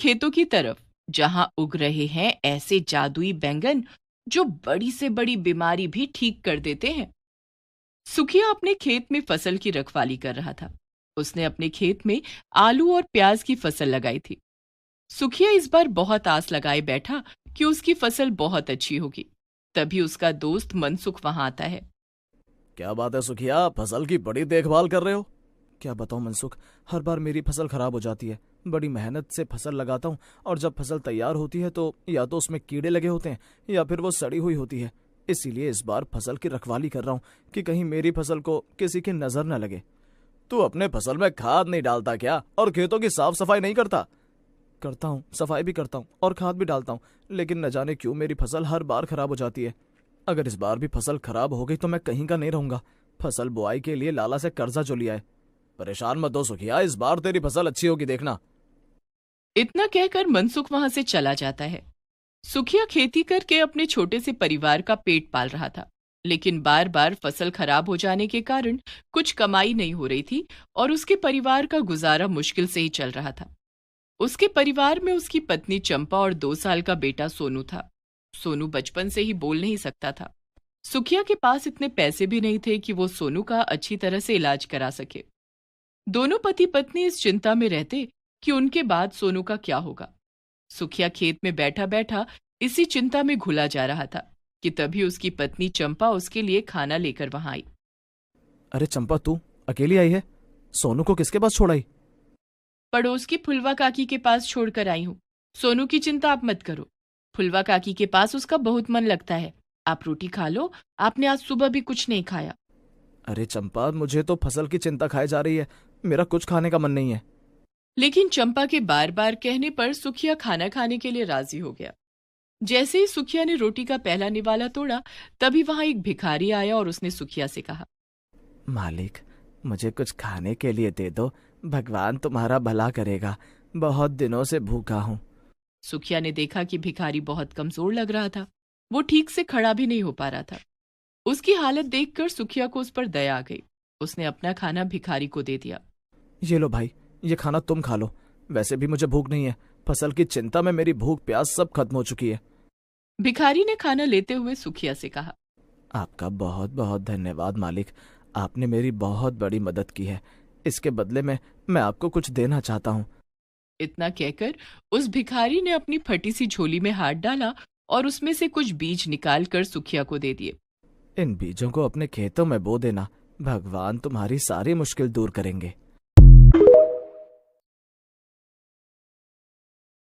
खेतों की तरफ, जहां उग रहे हैं ऐसे जादुई बैंगन जो बड़ी से बड़ी बीमारी भी ठीक कर देते हैं। सुखिया अपने खेत में फसल की रखवाली कर रहा था। उसने अपने खेत में आलू और प्याज की फसल लगाई थी। सुखिया इस बार बहुत आस लगाए बैठा कि उसकी फसल बहुत अच्छी होगी। तभी उसका दोस्त मनसुख वहां आता है। क्या बात है सुखिया, फसल की बड़ी देखभाल कर रहे हो। क्या बताऊं मनसुख, हर बार मेरी फसल खराब हो जाती है। बड़ी मेहनत से फसल लगाता हूँ और जब फसल तैयार होती है तो या तो उसमें कीड़े लगे होते हैं या फिर वो सड़ी हुई होती है। इसीलिए इस बार फसल की रखवाली कर रहा हूँ कि कहीं मेरी फसल को किसी की नजर न लगे। तू अपने फसल में खाद नहीं डालता क्या, और खेतों की साफ सफाई नहीं करता? करता हूँ, सफाई भी करता हूँ और खाद भी डालता हूँ, लेकिन न जाने क्यों मेरी फसल हर बार खराब हो जाती है। अगर इस बार भी फसल खराब हो गई तो मैं कहीं का नहीं रहूंगा। फसल बुआई के लिए लाला से कर्जा जो लिया है। परेशान मत हो सुखिया, इस बार तेरी फसल अच्छी होगी देखना। इतना कहकर मनसुख वहां से चला जाता है। सुखिया खेती करके अपने छोटे से परिवार का पेट पाल रहा था, लेकिन बार बार फसल खराब हो जाने के कारण कुछ कमाई नहीं हो रही थी और उसके परिवार का गुजारा मुश्किल से ही चल रहा था। उसके परिवार में उसकी पत्नी चंपा और 2 साल का बेटा सोनू था। सोनू बचपन से ही बोल नहीं सकता था। सुखिया के पास इतने पैसे भी नहीं थे कि वो सोनू का अच्छी तरह से इलाज करा सके। दोनों पति पत्नी इस चिंता में रहते कि उनके बाद सोनू का क्या होगा। सुखिया खेत में बैठा बैठा इसी चिंता में घुला जा रहा था कि तभी उसकी पत्नी चंपा उसके लिए खाना लेकर वहां आई। अरे चंपा, तू अकेली आई है? सोनू को किसके पास छोड़ आई? पड़ोस की फुलवा काकी के पास छोड़कर आई हूँ। सोनू की चिंता आप मत करो। फुलवा काकी के पास उसका बहुत मन लगता है। आप रोटी खा लो, आपने आज सुबह भी कुछ नहीं खाया। अरे चंपा, मुझे तो फसल की चिंता खाए जा रही है, मेरा कुछ खाने का मन नहीं है। लेकिन चंपा के बार बार कहने पर सुखिया खाना खाने के लिए राजी हो गया। जैसे ही सुखिया ने रोटी का पहला निवाला तोड़ा, तभी वहां एक भिखारी आया और उसने सुखिया से कहा, मालिक, मुझे कुछ खाने के लिए दे दो, भगवान तुम्हारा भला करेगा, बहुत दिनों से भूखा हूँ। सुखिया ने देखा कि भिखारी बहुत कमजोर लग रहा था। वो ठीक से खड़ा भी नहीं हो पा रहा था। उसकी हालत देखकर सुखिया को उस पर दया आ गई। उसने अपना खाना भिखारी को दे दिया। ये लो भाई, ये खाना तुम खा लो, वैसे भी मुझे भूख नहीं है। फसल की चिंता में मेरी भूख प्यास सब खत्म हो चुकी है। भिखारी ने खाना लेते हुए सुखिया से कहा, आपका बहुत बहुत धन्यवाद मालिक, आपने मेरी बहुत बड़ी मदद की है। इसके बदले में मैं आपको कुछ देना चाहता हूँ। इतना कहकर उस भिखारी ने अपनी फटी सी झोली में हाथ डाला और उसमें से कुछ बीज निकालकर सुखिया को दे दिए। इन बीजों को अपने खेतों में बो देना, भगवान तुम्हारी सारी मुश्किल दूर करेंगे।